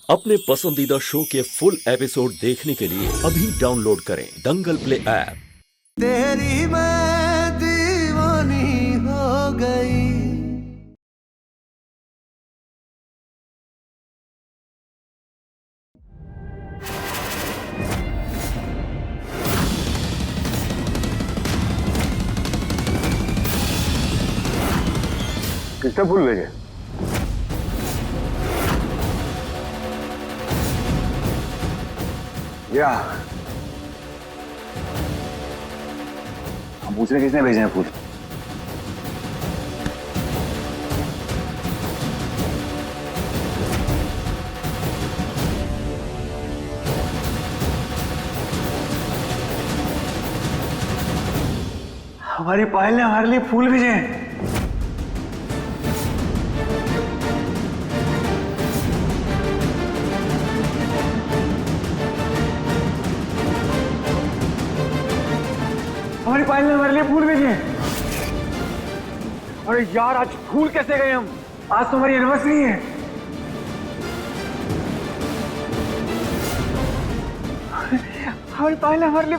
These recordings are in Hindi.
अपने पसंदीदा शो के फुल एपिसोड देखने के लिए अभी डाउनलोड करें दंगल प्ले ऐप। तेरी मैं दीवानी हो गई। किसने फूल भेजे? या हम पूछ रहे किसने भेजे हैं फूल? हमारी पायल ने हमारे लिए फूल भेजे हैं। हमारी पायल ने हमारे लिए फूल भेजे हैं। अरे यार, आज फूल कैसे गए हम? आज तो हमारी एनिवर्सरी है। हमारी पायल ने हमारे लिए,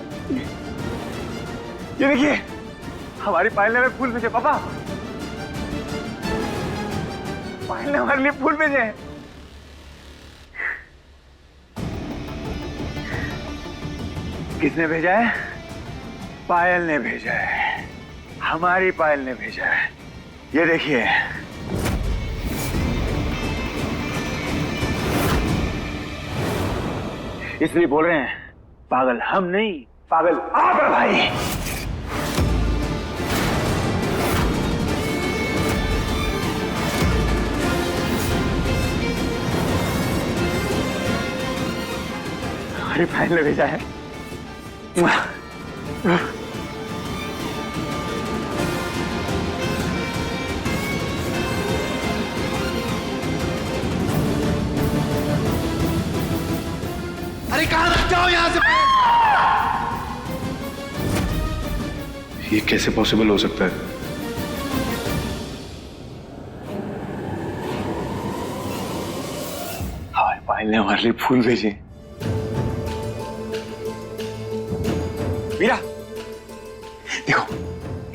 ये देखिए, हमारी पायल ने हमें फूल भेजे। पापा, पायल ने हमारे लिए फूल भेजे हैं। किसने भेजा है? पायल ने भेजा है। हमारी पायल ने भेजा है। ये देखिए, इसलिए बोल रहे हैं पागल हम नहीं, पागल आप है भाई। हमारी पायल ने भेजा है। अरे कहां तक जाओ यहां से? ये कैसे पॉसिबल हो सकता है? हमारे पायल ने हमारे लिए फूल भेजे। मीरा, देखो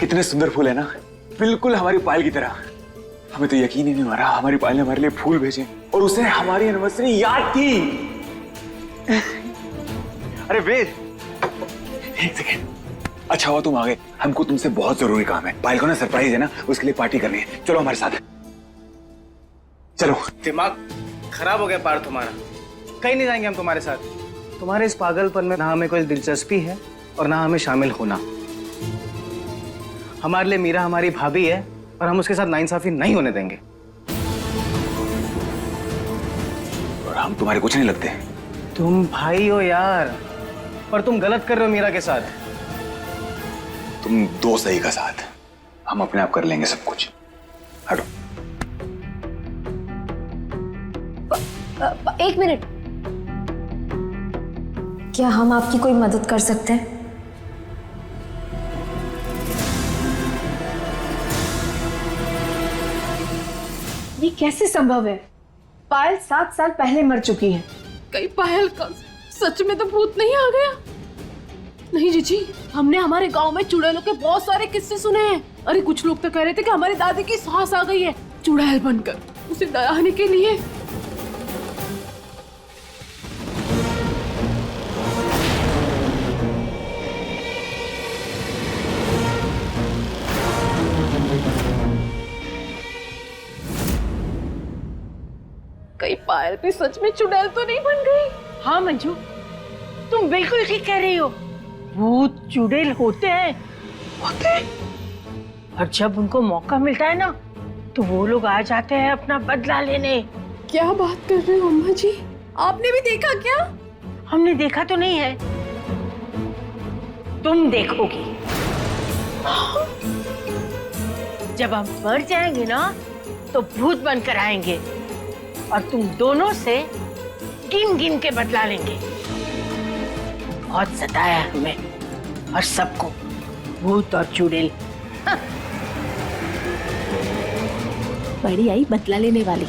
कितने सुंदर फूल है ना, बिल्कुल हमारी पायल की तरह। हमें तो यकीन ही नहीं हो रहा, हमारी पायल ने हमारे लिए फूल भेजे और उसे हमारी एनिवर्सरी याद थी। अरे वेद, एक सेकेंड। अच्छा हुआ तुम आ गए, हमको तुमसे बहुत जरूरी काम है। पायल को ना सरप्राइज है ना, उसके लिए पार्टी करनी है। चलो हमारे साथ, चलो। दिमाग खराब हो गया पार तुम्हारा, कहीं नहीं जाएंगे हम तुम्हारे साथ। तुम्हारे इस पागलपन में ना हमें कोई दिलचस्पी है और ना हमें शामिल होना। हमारे लिए मीरा हमारी भाभी है और हम उसके साथ नाइंसाफी नहीं होने देंगे। और हम तुम्हारे कुछ नहीं लगते। तुम भाई हो यार, पर तुम गलत कर रहे हो मीरा के साथ। तुम दो सही का साथ, हम अपने आप कर लेंगे सब कुछ। हटो। एक मिनट, क्या हम आपकी कोई मदद कर सकते हैं? ये कैसे संभव है? पायल 7 साल पहले मर चुकी है। कहीं पायल का सच में तो भूत नहीं आ गया? नहीं जीजी, हमने हमारे गांव में चुड़ैलों के बहुत सारे किस्से सुने हैं। अरे कुछ लोग तो कह रहे थे कि हमारी दादी की सास आ गई है चुड़ैल बनकर उसे दयाने के लिए। कहीं पायल भी सच में चुड़ैल तो नहीं बन गई? हाँ मंजू, तुम बिल्कुल ठीक कह रही हो। भूत चुड़ैल होते हैं। और जब उनको मौका मिलता है ना, तो वो लोग आ जाते हैं अपना बदला लेने। क्या बात कर रहे हो अम्मा जी? आपने भी देखा क्या? हमने देखा तो नहीं है, तुम देखोगी। जब हम मर जाएंगे ना, तो भूत बनकर आएंगे और तुम दोनों से गिन गिन के बदला लेंगे। बहुत सताया हमें और सबको, भूत और चुड़ैल। बड़ी आई बदला लेने वाली।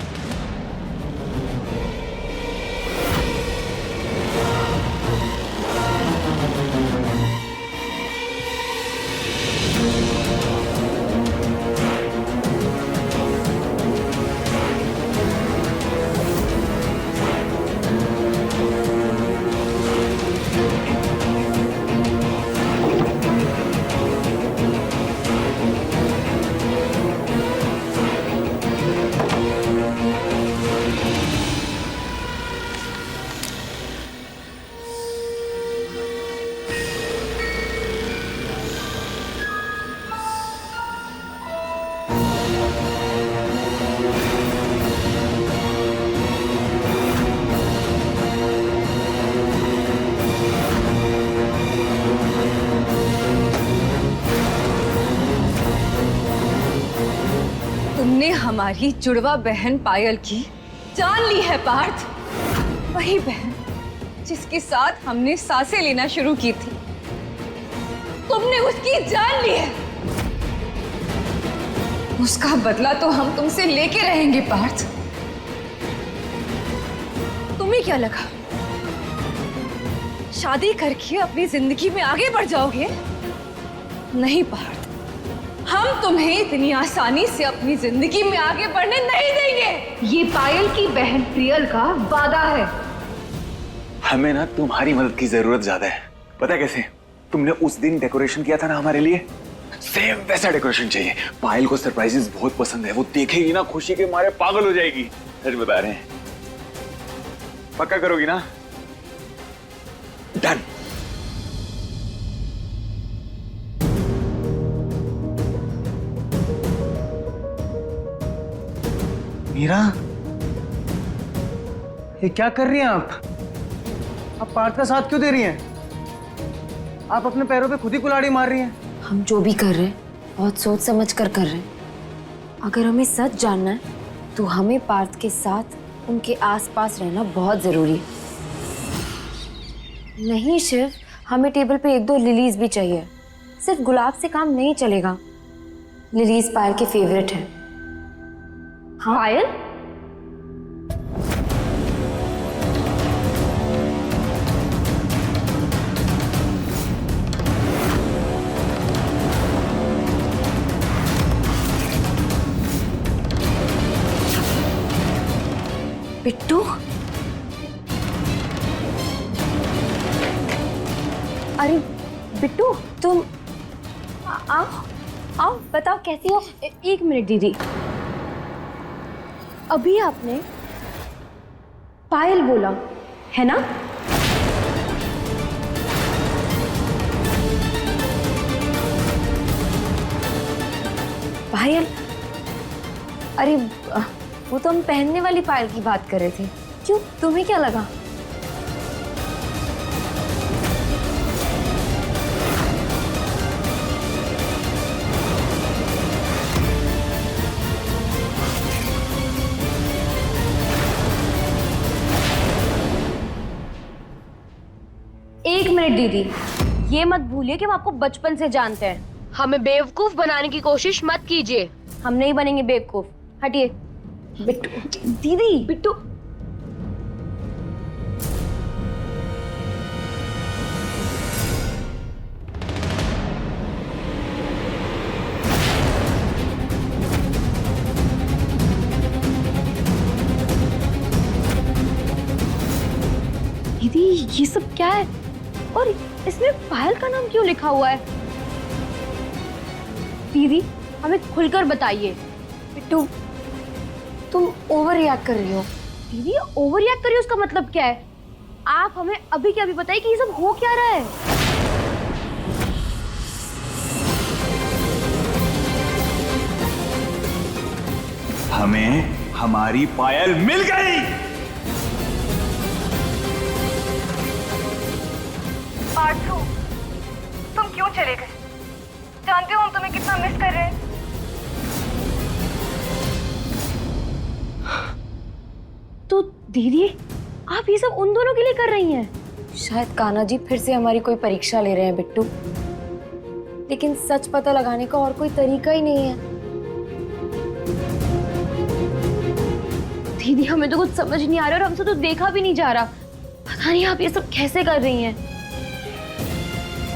हमारी जुड़वा बहन पायल की जान ली है पार्थ। वही बहन जिसके साथ हमने सांसें लेना शुरू की थी, तुमने उसकी जान ली है। उसका बदला तो हम तुमसे लेके रहेंगे पार्थ। तुम्हें क्या लगा शादी करके अपनी जिंदगी में आगे बढ़ जाओगे? नहीं पार्थ, हम तुम्हें इतनी आसानी से अपनी जिंदगी में आगे बढ़ने नहीं देंगे। ये पायल की बहन प्रियल का वादा है। हमें ना तुम्हारी मदद की जरूरत ज्यादा है। पता है कैसे? तुमने उस दिन डेकोरेशन किया था ना हमारे लिए, सेम वैसा डेकोरेशन चाहिए। पायल को सरप्राइजेस बहुत पसंद है, वो देखेगी ना खुशी के मारे पागल हो जाएगी। सच बता रहे हैं, पक्का करोगी ना? डन। मीरा, ये क्या कर रही हैं आप पार्थ का साथ क्यों दे रही हैं? आप अपने पैरों पे खुद ही कुल्हाड़ी मार रही हैं। हम जो भी कर रहे हैं बहुत सोच समझ कर रहे हैं। अगर हमें सच जानना है तो हमें पार्थ के साथ उनके आसपास रहना बहुत जरूरी है। नहीं शिव, हमें टेबल पे 1-2 लिलीज भी चाहिए। सिर्फ गुलाब से काम नहीं चलेगा। लिलीज पायल के फेवरेट है। हाँ पायल, बिट्टू, अरे बिट्टू तुम आओ आओ, बताओ कैसी हो? 1 मिनट दीदी, अभी आपने पायल बोला है ना? पायल? अरे वो तो हम पहनने वाली पायल की बात कर रहे थे। क्यों, तुम्हें क्या लगा? एक मिनट दीदी, ये मत भूलिए कि हम आपको बचपन से जानते हैं। हमें बेवकूफ बनाने की कोशिश मत कीजिए। हम नहीं बनेंगे बेवकूफ, हटिए। बिट्टू दीदी, बिट्टू दीदी ये सब क्या है? और इसमें पायल का नाम क्यों लिखा हुआ है? दीदी हमें खुलकर बताइए। बिट्टू तुम ओवर रिएक्ट कर रही हो। दीदी ओवर रिएक्ट कर रही हो उसका मतलब क्या है? आप हमें अभी के अभी बताइए कि ये सब हो क्या रहा है। हमें हमारी पायल मिल गई। आरजू, तुम क्यों चले गए? जानते हो हम तुम्हें कितना मिस कर रहे हैं। तो दीदी आप ये सब उन दोनों के लिए कर रही हैं? शायद कान्हा जी फिर से हमारी कोई परीक्षा ले रहे हैं बिट्टू, लेकिन सच पता लगाने का और कोई तरीका ही नहीं है। दीदी हमें तो कुछ समझ नहीं आ रहा और हमसे तो देखा भी नहीं जा रहा। पता नहीं आप ये सब कैसे कर रही हैं।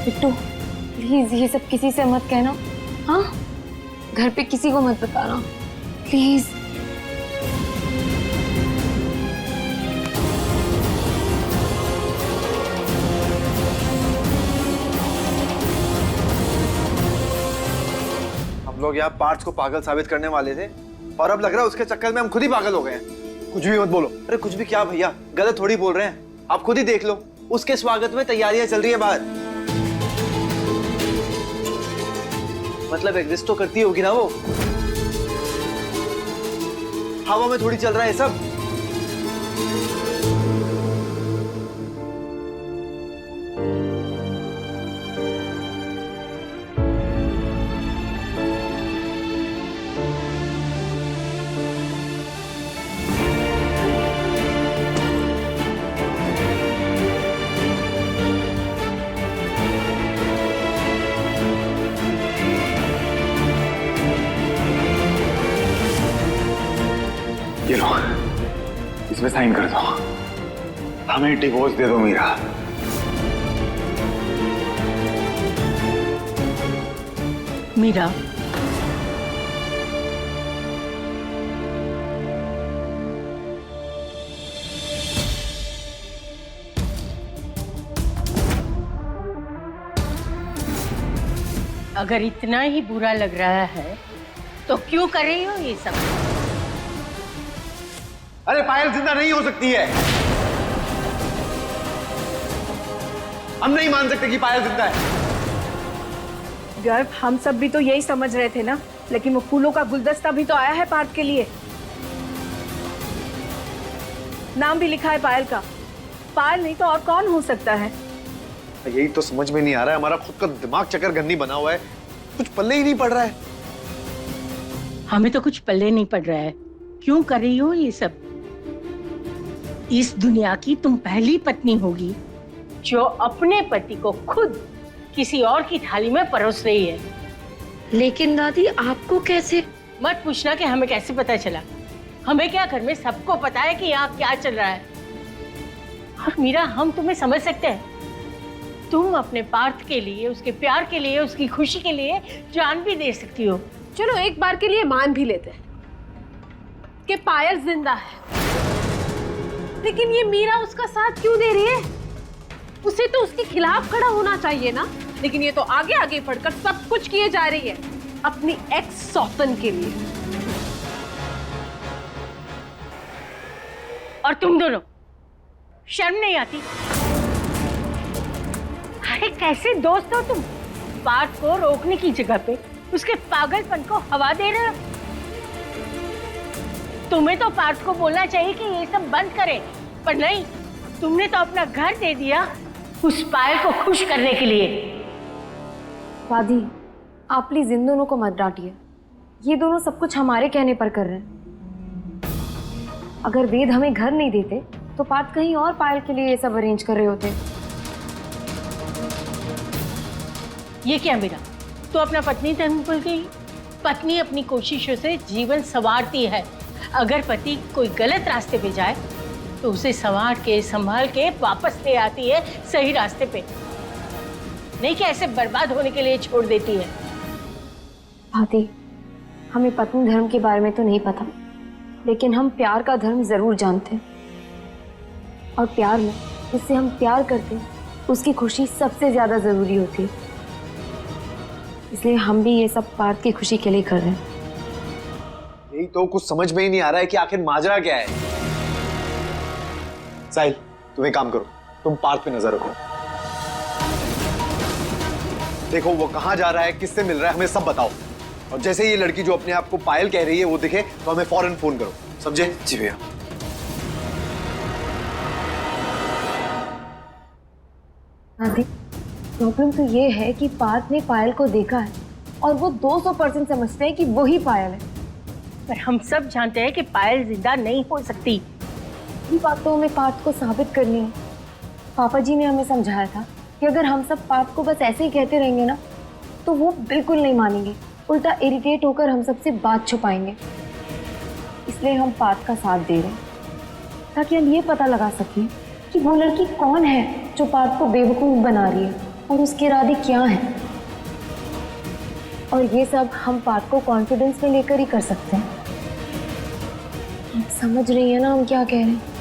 बिट्टू प्लीज ये सब किसी से मत कहना। हाँ, घर पे किसी को मत बताना प्लीज। हम लोग यहाँ पार्थ को पागल साबित करने वाले थे और अब लग रहा है उसके चक्कर में हम खुद ही पागल हो गए हैं। कुछ भी मत बोलो। अरे कुछ भी क्या भैया, गलत थोड़ी बोल रहे हैं। आप खुद ही देख लो, उसके स्वागत में तैयारियां चल रही है बाहर। मतलब एग्जिस्ट तो करती होगी ना वो। हवा में थोड़ी चल रहा है सब। इसमें साइन कर दो, हमें डिवोर्स दे दो मीरा। मीरा, अगर इतना ही बुरा लग रहा है तो क्यों कर रही हो ये सब? अरे पायल जिंदा नहीं हो सकती है। हम नहीं मान सकते कि पायल जिंदा है। गर्भ, हम सब भी तो यही समझ रहे थे ना, लेकिन वो फूलों का गुलदस्ता भी तो आया है पार्थ के लिए। नाम भी लिखा है पायल का। पायल नहीं तो और कौन हो सकता है? यही तो समझ में नहीं आ रहा है, हमारा खुद का दिमाग चक्कर गन्नी बना हुआ है, कुछ पल्ले ही नहीं पड़ रहा है। हमें तो कुछ पल्ले नहीं पड़ रहा है। क्यों कर रही हो ये सब? इस दुनिया की तुम पहली पत्नी होगी जो अपने पति को खुद किसी और की थाली में परोस रही है। लेकिन दादी, आपको कैसे? मत पूछना कि हमें कैसे पता चला। हमें क्या, घर में सबको पता है कि यहाँ क्या चल रहा है। और मीरा, हम तुम्हें समझ सकते हैं। तुम अपने पार्थ के लिए, उसके प्यार के लिए, उसकी खुशी के लिए जान भी दे सकती हो। चलो एक बार के लिए मान भी लेते हैं कि पायल जिंदा है, लेकिन ये मीरा उसका साथ क्यों दे रही है? उसे तो उसके खिलाफ खड़ा होना चाहिए ना, लेकिन ये तो आगे आगे बढ़कर सब कुछ किए जा रही है अपनी एक्स सौतन के लिए। और तुम दोनों, शर्म नहीं आती? अरे कैसे दोस्त हो तुम? पार्थ को रोकने की जगह पे उसके पागलपन को हवा दे रहे हो। तुम्हें तो पार्थ को बोलना चाहिए कि ये सब बंद करे, पर नहीं, तुमने तो अपना घर दे दिया उस पायल को खुश करने के लिए। दादी, आप प्लीज इन दोनों को मत डांटिए। ये दोनों सब कुछ हमारे कहने पर कर रहे हैं। अगर वेद हमें घर नहीं देते तो पार्थ कहीं और पायल के लिए ये सब अरेंज कर रहे होते। ये क्या मीरा, तो अपना पत्नी धर्म भूल गई? पत्नी अपनी कोशिशों से जीवन संवारती है। अगर पति कोई गलत रास्ते पे जाए तो उसे संवार के, संभाल के वापस ले आती है सही रास्ते पे, नहीं कि ऐसे बर्बाद होने के लिए छोड़ देती है। दादी, हमें पत्नी धर्म के बारे में तो नहीं पता, लेकिन हम प्यार का धर्म जरूर जानते हैं। और प्यार में जिससे हम प्यार करते हैं उसकी खुशी सबसे ज्यादा जरूरी होती है। इसलिए हम भी ये सब पार्थ की खुशी के लिए कर रहे हैं। यही तो कुछ समझ में ही नहीं आ रहा है कि आखिर माजरा क्या है। साहिल, तुम एक काम करो, तुम पार्थ पे नजर रखो। देखो वो कहाँ जा रहा है, किससे मिल रहा है, हमें सब बताओ। और जैसे ही ये लड़की जो अपने आप को पायल कह रही है वो दिखे तो हमें फौरन फोन करो, समझे? जी भैया। दादी, प्रॉब्लम तो ये है कि पार्थ ने पायल को देखा है और वो 200% समझते हैं कि वही पायल है। पर हम सब जानते हैं कि पायल जिंदा नहीं हो सकती। ये बात तो हमें पार्थ को साबित करनी है। पापा जी ने हमें समझाया था कि अगर हम सब पार्थ को बस ऐसे ही कहते रहेंगे ना तो वो बिल्कुल नहीं मानेंगे, उल्टा इरिटेट होकर हम सबसे बात छुपाएंगे। इसलिए हम पार्थ का साथ दे रहे हैं ताकि हम ये पता लगा सकें कि वो लड़की कौन है जो पार्थ को बेवकूफ़ बना रही है और उसके इरादे क्या हैं। और ये सब हम पार्थ को कॉन्फिडेंस में लेकर ही कर सकते हैं। समझ रही है ना हम क्या कह रहे हैं?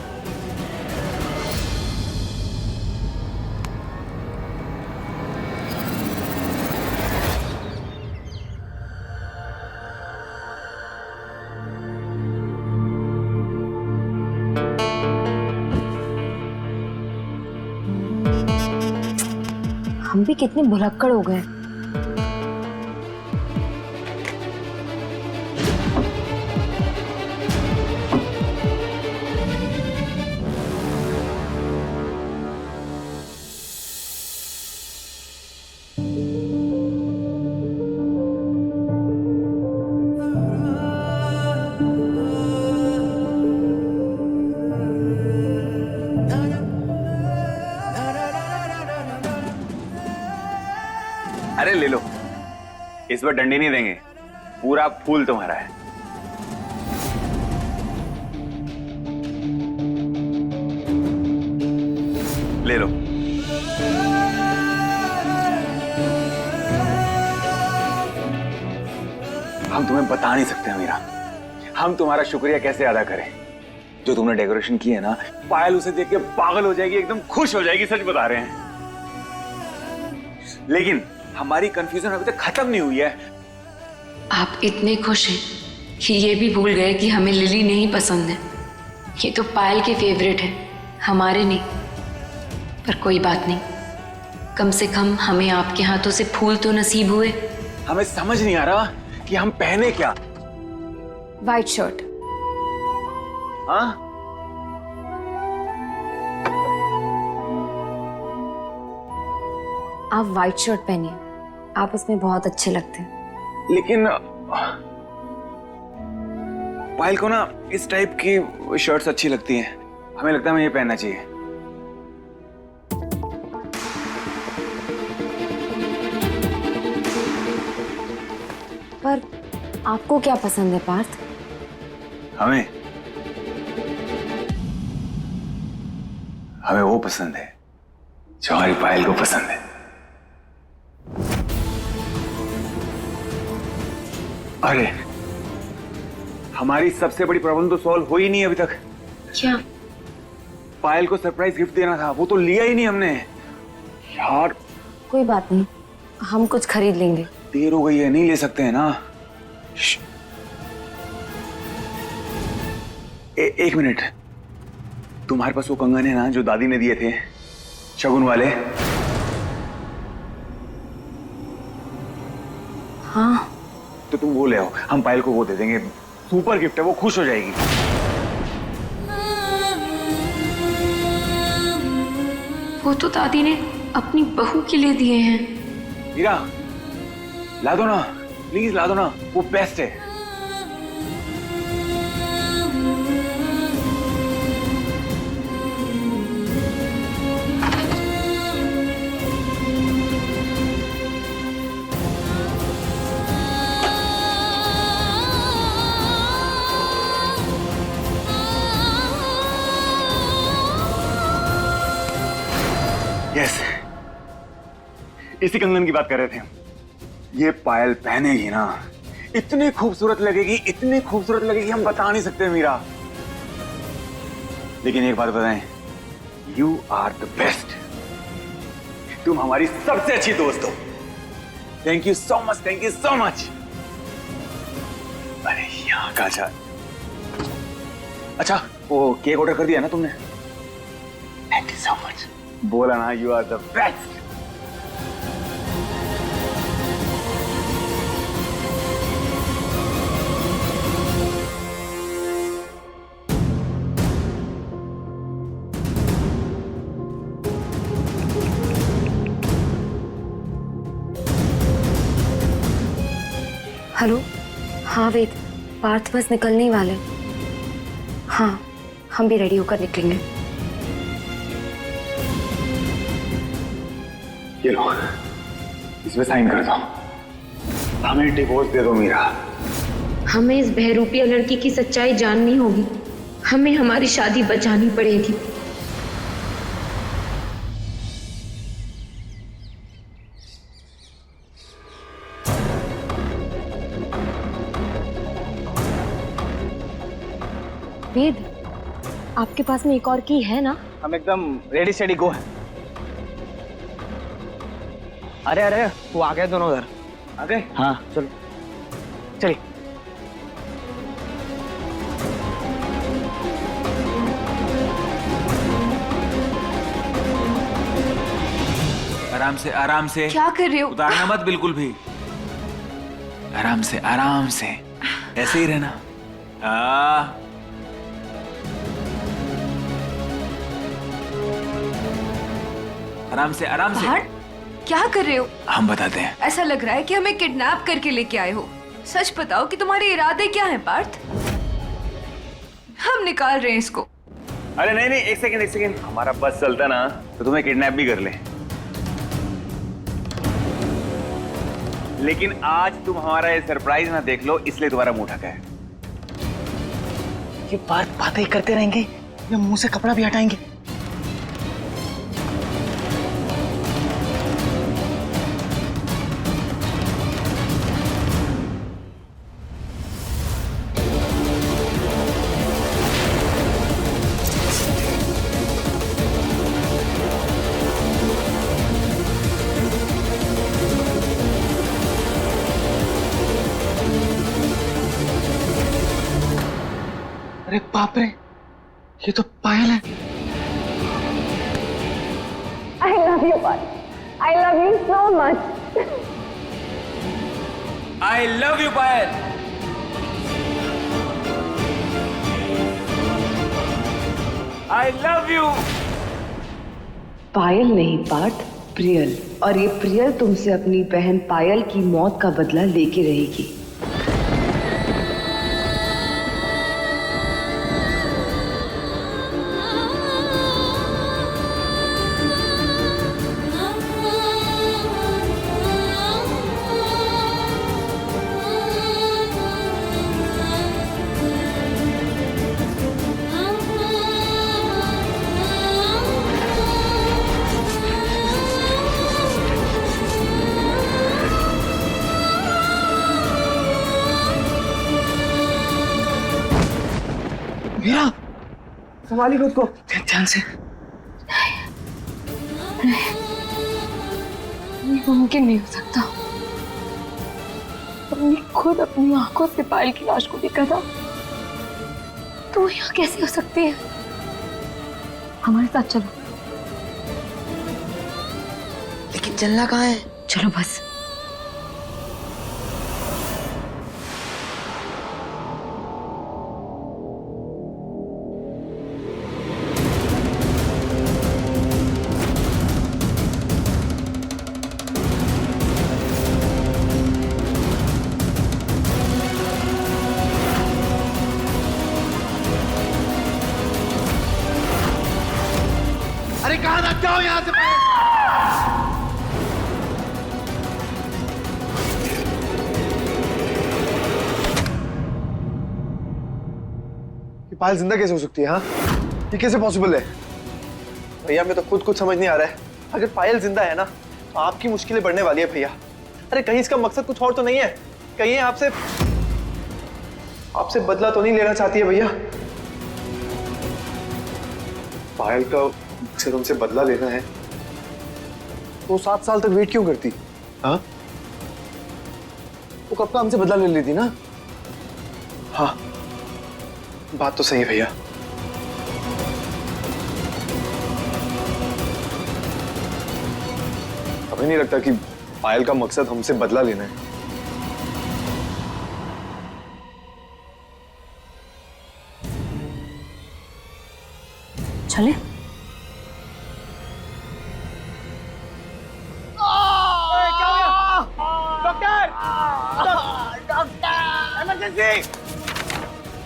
हम भी कितने भुलक्कड़ हो गए। अरे ले लो, इस बार डंडी नहीं देंगे, पूरा फूल तुम्हारा है। ले लो। हम तुम्हें बता नहीं सकते मीरा, हम तुम्हारा शुक्रिया कैसे अदा करें। जो तुमने डेकोरेशन की है ना, पायल उसे देख के पागल हो जाएगी, एकदम खुश हो जाएगी, सच बता रहे हैं। लेकिन हमारी कंफ्यूजन अभी तक खत्म नहीं हुई है। आप इतने खुश हैं कि ये भी भूल गए कि हमें लिली नहीं पसंद है। ये तो पायल के फेवरेट है, हमारे नहीं। पर कोई बात नहीं, कम से कम हमें आपके हाथों से फूल तो नसीब हुए। हमें समझ नहीं आ रहा कि हम पहने क्या। White shirt. हाँ, आप वाइट शर्ट पहनिए, आप उसमें बहुत अच्छे लगते हैं। लेकिन पायल को ना इस टाइप की शर्ट्स अच्छी लगती हैं। हमें लगता है हमें ये पहनना चाहिए। पर आपको क्या पसंद है पार्थ? हमें वो पसंद है जो हमारी पायल को पसंद है। अरे हमारी सबसे बड़ी प्रॉब्लम तो सॉल्व हुई नहीं अभी तक। क्या? पायल को सरप्राइज गिफ्ट देना था, वो तो लिया ही नहीं हमने यार। कोई बात नहीं, हम कुछ खरीद लेंगे। देर हो गई है, नहीं ले सकते हैं ना। एक मिनट, तुम्हारे पास वो कंगन है ना जो दादी ने दिए थे शगुन वाले? हाँ। तो तुम वो ले आओ, हम पायल को वो दे देंगे। सुपर गिफ्ट है, वो खुश हो जाएगी। वो तो दादी ने अपनी बहू के लिए दिए हैं। मीरा, ला दो ना, प्लीज ला दो ना, वो बेस्ट है। यस, इसी कंगन की बात कर रहे थे। ये पायल पहनेगी ना, इतनी खूबसूरत लगेगी, इतनी खूबसूरत लगेगी, हम बता नहीं सकते मीरा। लेकिन एक बात बताएं, यू आर द बेस्ट। तुम हमारी सबसे अच्छी दोस्त हो। Thank you so much, thank you so much. अरे यहाँ का जा। अच्छा, वो केक ऑर्डर कर दिया ना तुमने? Thank you so much. बोला ना, you are the best. Hello. हाँ वेद, पार्थ बस निकलने ही वाले। हाँ, हम भी रेडी होकर निकलेंगे। ये लो, इसमें साइन कर दो। हमें डिवोर्स दे दो मीरा। हमें इस बहरूपिया लड़की की सच्चाई जाननी होगी। हमें हमारी शादी बचानी पड़ेगी। वेद, आपके पास में एक और की है ना? हम एकदम रेडी स्टेडी गो है। अरे अरे, वो आ गए दोनों उधर। आ गए? हाँ, चलो चलिए। आराम से, आराम से। क्या कर रहे हो? उतारना मत बिल्कुल भी। आराम से, आराम से, ऐसे ही रहना। आराम से, आराम से। क्या कर रहे हो? हम बताते हैं। ऐसा लग रहा है कि हमें किडनैप करके लेके आए हो। सच बताओ कि तुम्हारे इरादे क्या हैं पार्थ? हम निकाल रहे हैं इसको। अरे नहीं नहीं, एक सेकंड एक सेकंड। हमारा बस चलता ना तो तुम्हें किडनैप भी कर ले। लेकिन आज तुम हमारा ये सरप्राइज ना देख लो, इसलिए तुम्हारा मुंह ढका है। ये बातें ही करते रहेंगे या मुंह से कपड़ा भी हटाएंगे? बाप रे, ये तो पायल है। I love you, Parth. I love you so much. I love you, Payal. I love you। पायल नहीं पार्थ, प्रियल। और ये प्रियल तुमसे अपनी बहन पायल की मौत का बदला लेके रहेगी। मीरा, संभाली खुद को। ध्यान से। ये मुमकिन नहीं हो सकता। हमने खुद अपनी आंखों से पायल की लाश को देखा था, तो वो यहाँ कैसे हो सकती है? हमारे साथ चलो। लेकिन चलना कहाँ है? चलो बस। अरे कहाँ तक जाओ यहाँ से? ये पायल जिंदा कैसे हो सकती है? हाँ, ये कैसे पॉसिबल है? भैया मैं तो खुद कुछ समझ नहीं आ रहा है। अगर पायल जिंदा है ना, तो आपकी मुश्किलें बढ़ने वाली है भैया। अरे कहीं इसका मकसद कुछ और तो नहीं है? कहीं आपसे बदला तो नहीं लेना चाहती है भैया? पायल का से तुमसे बदला लेना है तो 7 साल तक वेट क्यों करती? हाँ, वो कब का हमसे बदला ले लेती ना। हाँ, बात तो सही है भैया। हमें नहीं लगता कि पायल का मकसद हमसे बदला लेना है। चले।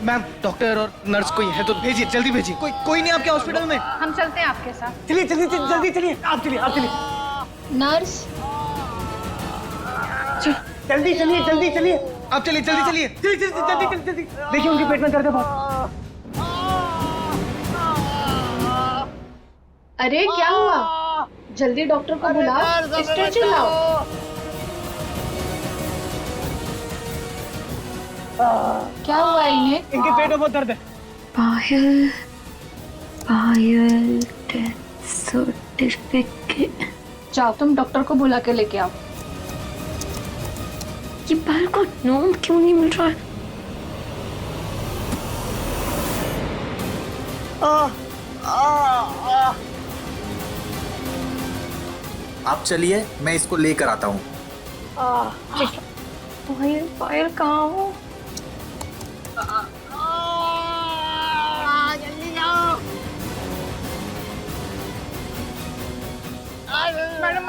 मैम, डॉक्टर और नर्स कोई है तो भेजिए, जल्दी भेजिए। कोई नहीं आपके हॉस्पिटल में? हम चलते हैं आपके साथ। चलिए जल्दी चलिए। आप चलिए। नर्स, जल्दी चलिए। आप चलिए जल्दी। देखिए उनके पेट में दर्द है बहुत। अरे क्या हुआ? जल्दी डॉक्टर को बुलाओ, स्ट्रेचर लाओ। क्या हुआ इन्हें? इनके पेट में बहुत दर्द है। पायल डेथ सर्टिफिकेट। जाओ, तुम डॉक्टर को बुला के लेके आओ। ये पायल को नोम क्यों नहीं मिल रहा है? आप चलिए, मैं इसको लेकर आता हूँ। पायल कहाँ हो? जल्दी जाओ। मैडम,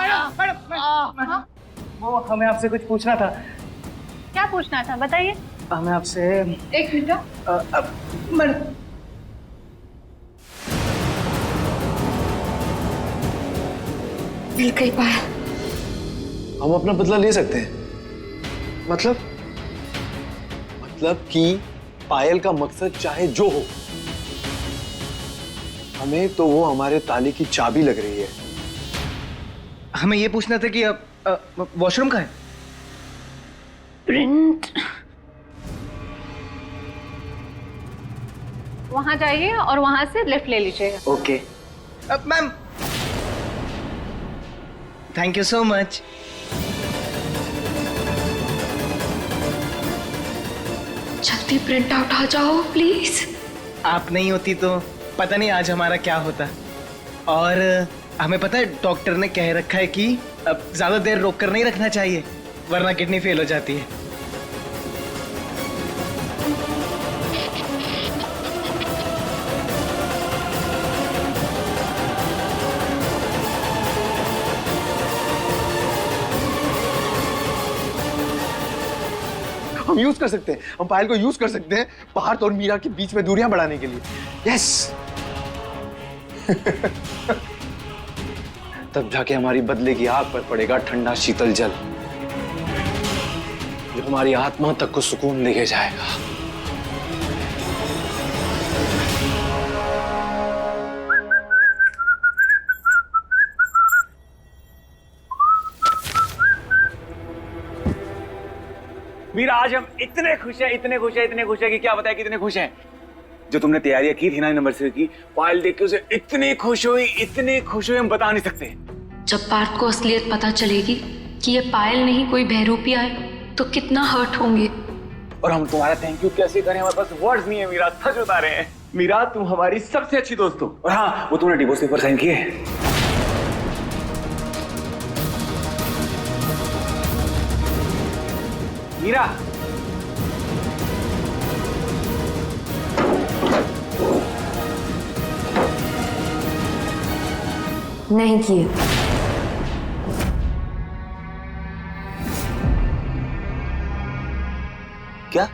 वो हमें आपसे कुछ पूछना था। क्या पूछना था बताइए। हमें आपसे एक मिनट। मैडम, मिल गई पायल। हम अपना बदला ले सकते हैं। मतलब कि पायल का मकसद चाहे जो हो, हमें तो वो हमारे ताले की चाबी लग रही है। हमें ये पूछना था कि वॉशरूम कहाँ है? प्रिंट वहां जाइए और वहां से लिफ्ट ले लीजिएगा। Okay ma'am, thank you so much. जल्दी प्रिंट आउट आ जाओ प्लीज। आप नहीं होती तो पता नहीं आज हमारा क्या होता। और हमें पता है डॉक्टर ने कह रखा है कि अब ज्यादा देर रोक कर नहीं रखना चाहिए वरना किडनी फेल हो जाती है। हम यूज कर सकते हैं, हम पायल को यूज कर सकते हैं पार्थ और मीरा के बीच में दूरियां बढ़ाने के लिए। यस तब जाके हमारी बदले की आग पर पड़ेगा ठंडा शीतल जल, जो हमारी आत्मा तक को सुकून लेके जाएगा। मीरा आज हम इतने खुश हैं, इतने खुश हैं, इतने खुश हैं कि क्या बताएं कितने खुश हैं। जो तुमने तैयारियां की थी ना एनिवर्सरी की, पायल देख के उसे इतनी खुश हुई, इतनी खुश हुई, हम बता नहीं सकते। जब पार्थ को असलियत पता चलेगी कि ये पायल नहीं कोई बहरूपिया है तो कितना हर्ट होंगे। और हम तुम्हारा थैंक यू कैसे करें, हमारे पास वर्ड्स नहीं है मीरा, सच बता रहे हैं। मीरा तुम हमारी सबसे अच्छी दोस्त हो। और हाँ, वो तुमने डिवोर्स पेपर साइन किए। मीरा नहीं किए। क्या?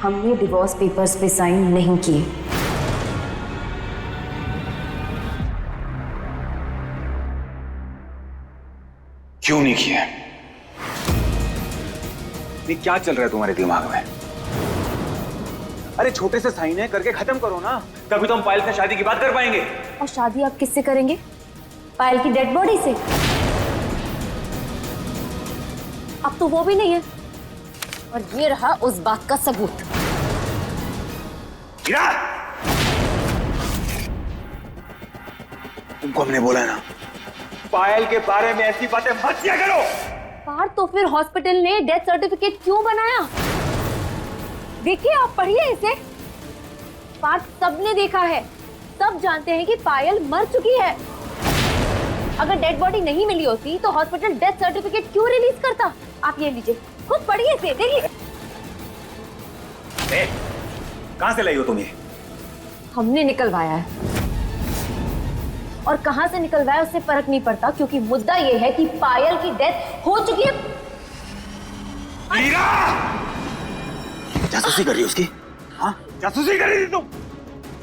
हमने डिवोर्स पेपर्स पे साइन नहीं किए। क्यों नहीं किए? ये क्या चल रहा है तुम्हारे दिमाग में? अरे छोटे से साइन है, करके खत्म करो ना, तभी तो हम पायल से शादी की बात कर पाएंगे। और शादी आप किससे करेंगे? पायल की डेड बॉडी से? अब तो वो भी नहीं है। और ये रहा उस बात का सबूत। तुमको हमने बोला है ना, पायल के बारे में ऐसी बातें मत किया करो। पार्थ, तो फिर हॉस्पिटल ने डेथ सर्टिफिकेट क्यों बनाया? देखिए, आप पढ़िए इसे। पार्थ, सबने देखा है, सब जानते हैं कि पायल मर चुकी है। अगर डेड बॉडी नहीं मिली होती तो हॉस्पिटल डेथ सर्टिफिकेट क्यों रिलीज करता? आप ये लीजिए, खुद पढ़िए इसे, देखिए। कहां से लाई हो तुम ये? हमने निकलवाया है, और कहां से निकलवाया उससे फर्क नहीं पड़ता, क्योंकि मुद्दा ये है कि पायल की डेथ हो चुकी है। मीरा! जासूसी कर रही है उसकी? हाँ, जासूसी कर रही थी तुम?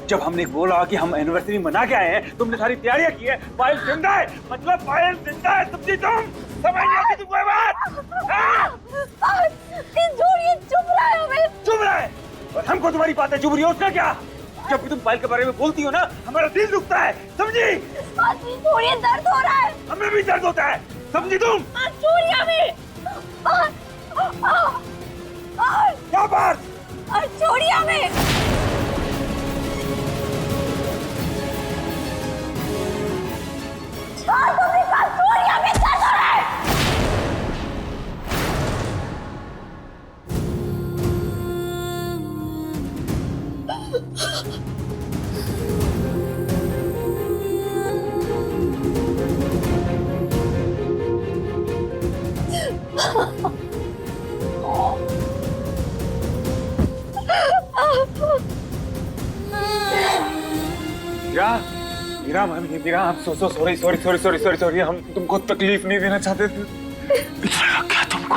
जब हमने बोला कि हम एनिवर्सरी मना के आए हैं, तुमने सारी तैयारियां की है। पायल जिंदा है, मतलब पायल जिंदा है, समझी तुम? समझ नहीं आती तुमको ये बात? चुप रहा है हमें। चुप रहा है? और हमको तुम्हारी बातें चुभ रही है, उसका क्या? जब भी तुम पायल के बारे में बोलती हो ना, हमारा दिल दुखता है, समझी? छोड़िए, दर्द हो रहा है। हमें भी दर्द होता है, समझी तुम? छोड़िए हमें। क्या बात? छोड़िए हमें। छोड़िए हमें, दर्द हो रहा है। मीरा, I'm so sorry, हम तुमको तकलीफ नहीं देना चाहते थे। क्या तुमको?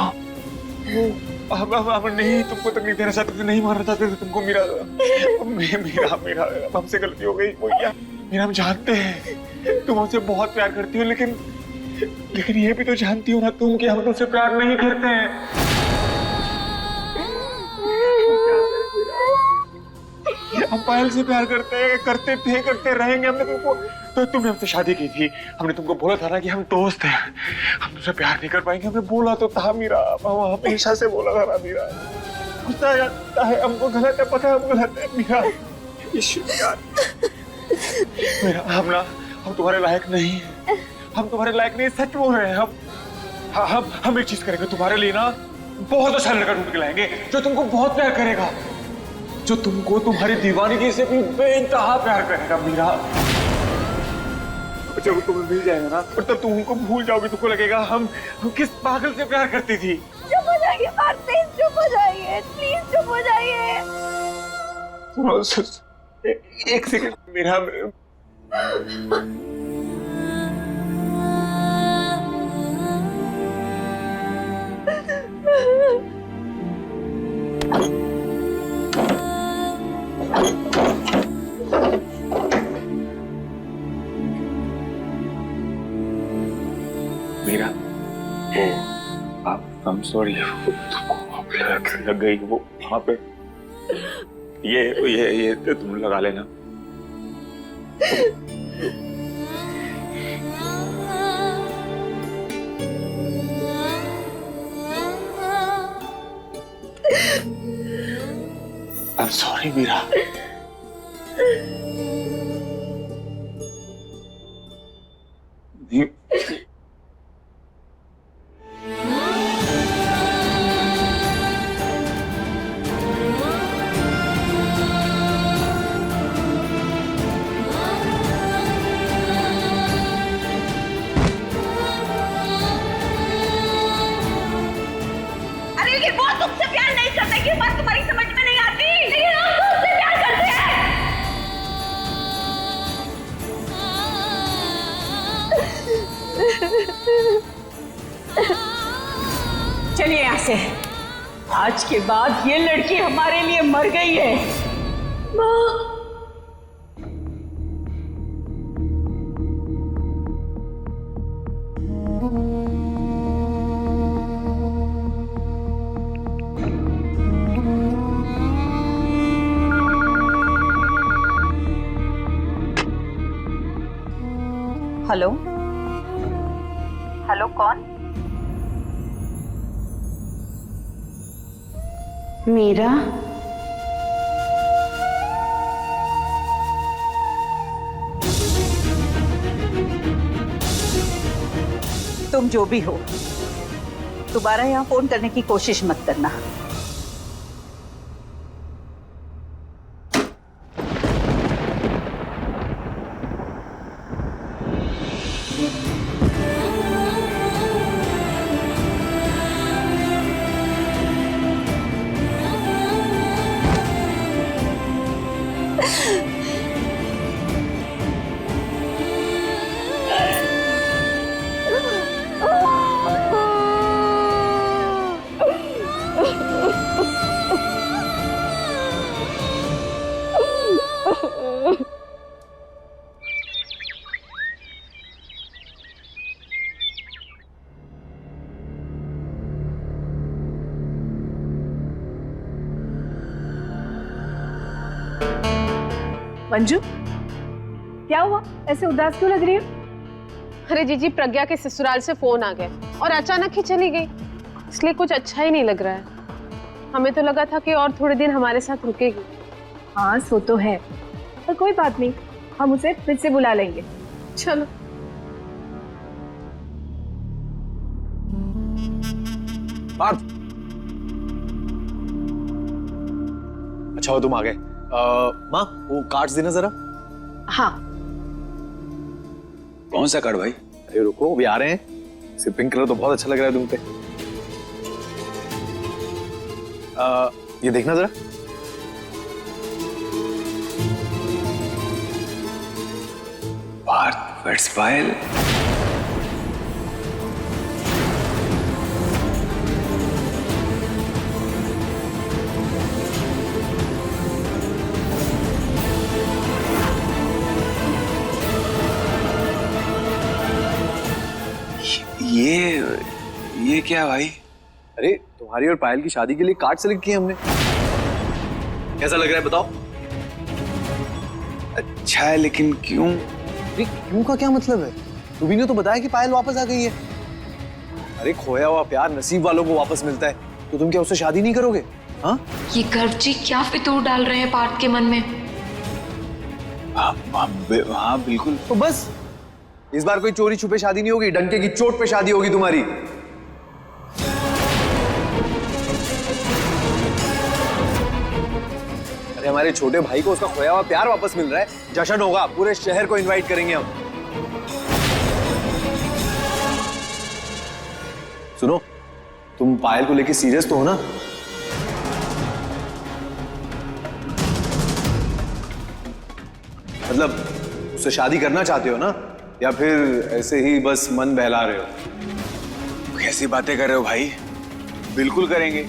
हम नहीं तुमको तकलीफ देना चाहते थे, नहीं मारना चाहते थे तुमको। मीरा, हमसे गलती हो गई। मीरा, हम जानते हैं तुम हमसे बहुत प्यार करती हो, लेकिन ये भी तो जानती हो ना तुम कि हम तुमसे प्यार नहीं करते हैं। हम पायल से प्यार करते थे, करते रहेंगे। हमने तुमको, तो तुमने हमसे शादी की थी, हमने तुमको बोला था ना कि हम दोस्त हैं, हम तुमसे प्यार नहीं कर पाएंगे। हमने बोला तो था मीरा, हमेशा से बोला था ना मीरा। गुस्सा आता है, हमको गलत है, पता है हम गलत है मीरा। मीरा, हम तुम्हारे लायक नहीं है, हम तुम्हारे लायक नहीं, सच बोल रहे हैं हम। हम एक चीज करेंगे तुम्हारे लिए ना, बहुत अच्छा लड़का ढूंढ के लाएंगे जो तुमको बहुत प्यार करेगा, जो तुमको तुम्हारी दीवानगी से भी बेइंतहा प्यार करेगा मीरा। जब तुम्हें मिल जाएगा ना और तब तुम उनको भूल जाओगे, तुमको लगेगा हम किस पागल से प्यार करती थी। चुप हो जाइए पार्थ, प्लीज चुप हो जाइए, प्लीज चुप हो जाइए। एक second Meera. Meera, I'm sorry, लग गई वो वहां पे। ये तुम लगा लेना। I'm sorry Meera. लेकिन वो तुमसे प्यार नहीं करते, ये बात तुम्हारी समझ में नहीं आती। लेकिन हम तो उससे प्यार करते हैं। चलिए यहाँ से। आज के बाद ये लड़की हमारे लिए मर गई है। माँ, हेलो हेलो, कौन? मीरा, तुम जो भी हो, दोबारा यहाँ फोन करने की कोशिश मत करना। मंजू, क्या हुआ? ऐसे उदास क्यों लग रही हो? अरे जीजी, प्रज्ञा के ससुराल से फोन आ गया और अचानक ही चली गई, इसलिए कुछ अच्छा ही नहीं लग रहा है। हमें तो लगा था कि और थोड़े दिन हमारे साथ रुकेगी। हाँ, सो तो है, पर कोई बात नहीं, हम उसे फिर से बुला लेंगे। चलो। पार्थ, अच्छा हो तुम आ गए। माँ, वो कार्ड्स देना जरा। हाँ। कौन सा कार्ड भाई? अरे रुको, अभी आ रहे हैं। सिर्फ पिंक कलर तो बहुत अच्छा लग रहा है तुम पे। ये देखना जरा। पार्थ वेट्स पायल। ये क्या भाई? अरे तुम्हारी और पायल की शादी के लिए कार्ड सेलेक्ट किए हमने। कैसा लग रहा है बताओ? अच्छा है, लेकिन क्यों? क्यों का क्या मतलब है? तुम्ही ने तो बताया कि पायल वापस आ गई है। अरे खोया हुआ प्यार नसीब वालों को वापस मिलता है, तो तुम क्या उससे शादी नहीं करोगे? हाँ, ये गर्व जी क्या फितूर डाल रहे हैं पार्थ के मन में। हाँ बिल्कुल। तो बस इस बार कोई चोरी छुपे शादी नहीं होगी, डंके की चोट पे शादी होगी तुम्हारी। हमारे छोटे भाई को उसका खोया हुआ प्यार वापस मिल रहा है, जश्न होगा, पूरे शहर को इनवाइट करेंगे हम। सुनो, तुम पायल को लेके सीरियस तो हो ना? मतलब उससे शादी करना चाहते हो ना, या फिर ऐसे ही बस मन बहला रहे हो? कैसी बातें कर रहे हो भाई? बिल्कुल करेंगे।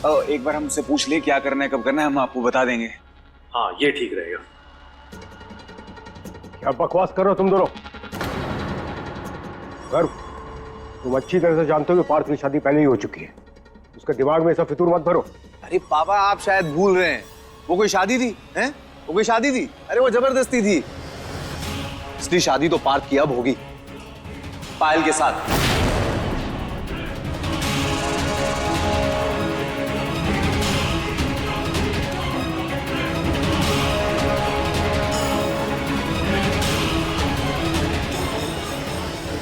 एक बार हमसे पूछ ले क्या करना है, कब करना है, हम आपको बता देंगे। हाँ, ये ठीक रहेगा। क्या बकवास कर रहे हो तुम दोनों? गर्व, तुम अच्छी तरह से जानते हो कि पार्थ की शादी पहले ही हो चुकी है। उसके दिमाग में ऐसा फितूर मत भरो। अरे पापा, आप शायद भूल रहे हैं, वो कोई शादी थी, हैं? वो कोई शादी थी? अरे वो जबरदस्ती थी। इसलिए शादी तो पार्थ की अब होगी, पायल के साथ।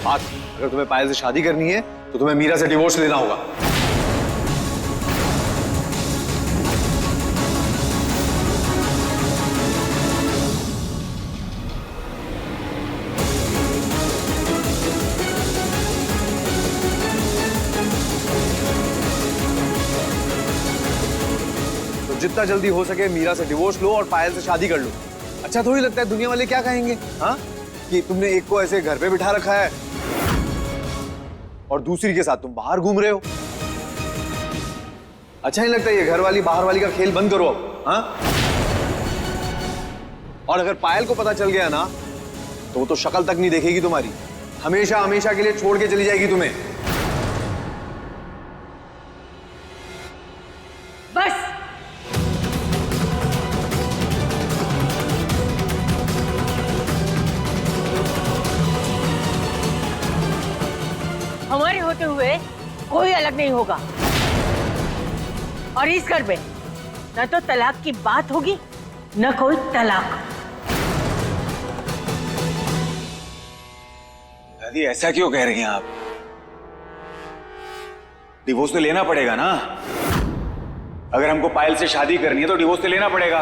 पार्थ, अगर तुम्हें पायल से शादी करनी है तो तुम्हें मीरा से डिवोर्स लेना होगा। जितना जल्दी हो सके मीरा से डिवोर्स लो और पायल से शादी कर लो। अच्छा थोड़ी लगता है, दुनिया वाले क्या कहेंगे, हाँ, कि तुमने एक को ऐसे घर पे बिठा रखा है और दूसरी के साथ तुम बाहर घूम रहे हो। अच्छा नहीं लगता? ये घर वाली बाहर वाली का खेल बंद करो अब, हाँ? और अगर पायल को पता चल गया ना तो वो तो शक्ल तक नहीं देखेगी तुम्हारी, हमेशा हमेशा के लिए छोड़ के चली जाएगी तुम्हें। बस हमारे होते हुए कोई अलग नहीं होगा, और इस घर में न तो तलाक की बात होगी न कोई तलाक। दादी ऐसा क्यों कह रही हैं आप? डिवोर्स तो लेना पड़ेगा ना। अगर हमको पायल से शादी करनी है तो डिवोर्स तो लेना पड़ेगा।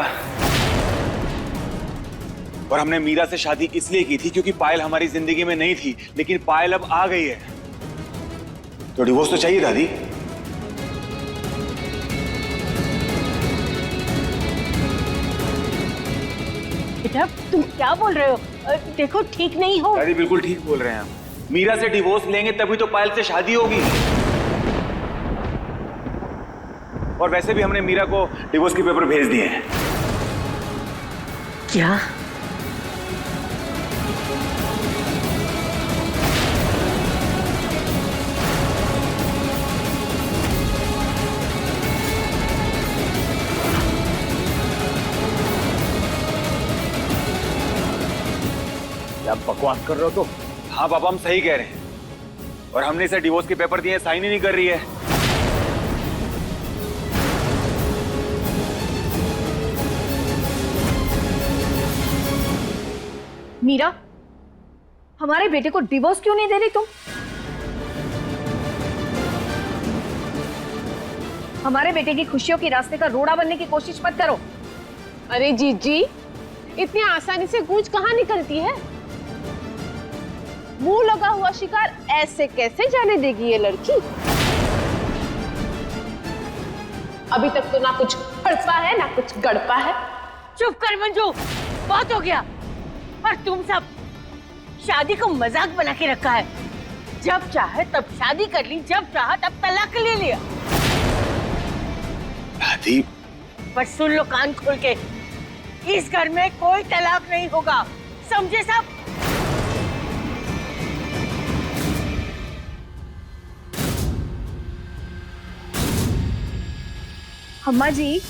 और हमने मीरा से शादी इसलिए की थी क्योंकि पायल हमारी जिंदगी में नहीं थी, लेकिन पायल अब आ गई है तो डिवोर्स तो चाहिए दादी। बेटा तुम क्या बोल रहे हो? देखो ठीक नहीं हो। दादी बिल्कुल ठीक बोल रहे हैं हम। मीरा से डिवोर्स लेंगे तभी तो पायल से शादी होगी। और वैसे भी हमने मीरा को डिवोर्स के पेपर भेज दिए हैं। क्या? क्या बकवास कर रहे हो तुम? हाँ पापा, हम सही कह रहे हैं। और हमने इसे डिवोर्स के पेपर दिए, साइन ही नहीं कर रही है। मीरा, हमारे बेटे को डिवोर्स क्यों नहीं दे रही तुम? हमारे बेटे की खुशियों के रास्ते का रोड़ा बनने की कोशिश मत करो। अरे जीजी, इतनी आसानी से गूंज कहाँ निकलती है? मुंह लगा हुआ शिकार ऐसे कैसे जाने देगी ये लड़की? अभी तक तो ना कुछ हड़पा है ना कुछ गड़पा है। चुप कर मंजू, बहुत हो गया। और तुम सब शादी को मजाक बना के रखा है। जब चाहे तब शादी कर ली, जब चाहा तब तलाक ले लिया। दादी पर सुन लो कान खोल के, इस घर में कोई तलाक नहीं होगा, समझे सब? अम्मा जी,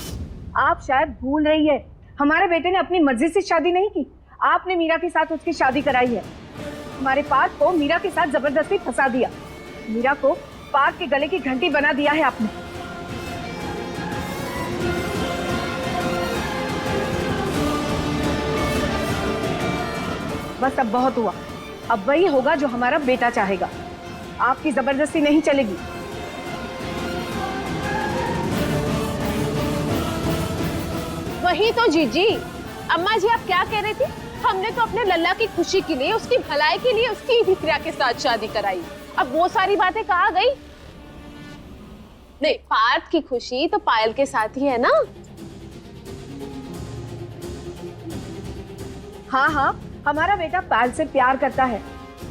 आप शायद भूल रही है, हमारे बेटे ने अपनी मर्जी से शादी नहीं की। आपने मीरा के साथ उसकी शादी कराई है। हमारे पार्थ को मीरा के साथ जबरदस्ती फंसा दिया। मीरा को पार्थ के गले की घंटी बना दिया है आपने। बस अब बहुत हुआ। अब वही होगा जो हमारा बेटा चाहेगा। आपकी जबरदस्ती नहीं चलेगी। वही तो जीजी। अम्मा जी आप क्या कह रही थी? हमने तो अपने लल्ला की खुशी के लिए, उसकी भलाई के लिए उसकी धिक्रिया के साथ शादी कराई। अब वो सारी बातें कहाँ गई? नहीं, पार्थ की खुशी तो पायल के साथ ही है ना। हाँ हाँ, हमारा बेटा पायल से प्यार करता है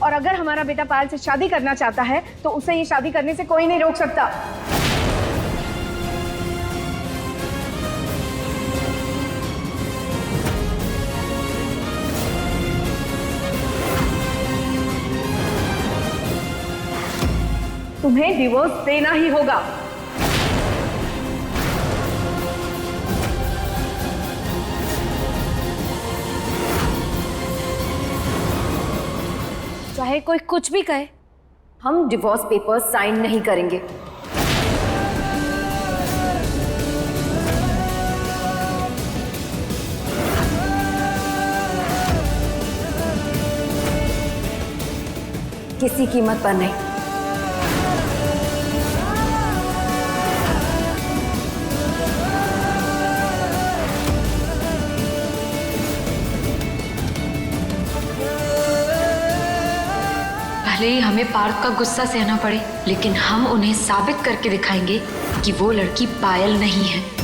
और अगर हमारा बेटा पायल से शादी करना चाहता है तो उसे ये शादी करने से कोई नहीं रोक सकता। तुम्हें डिवोर्स देना ही होगा। चाहे कोई कुछ भी कहे, हम डिवोर्स पेपर्स साइन नहीं करेंगे। किसी कीमत पर नहीं। भले ही हमें पार्थ का गुस्सा सहना पड़े, लेकिन हम उन्हें साबित करके दिखाएंगे कि वो लड़की पायल नहीं है।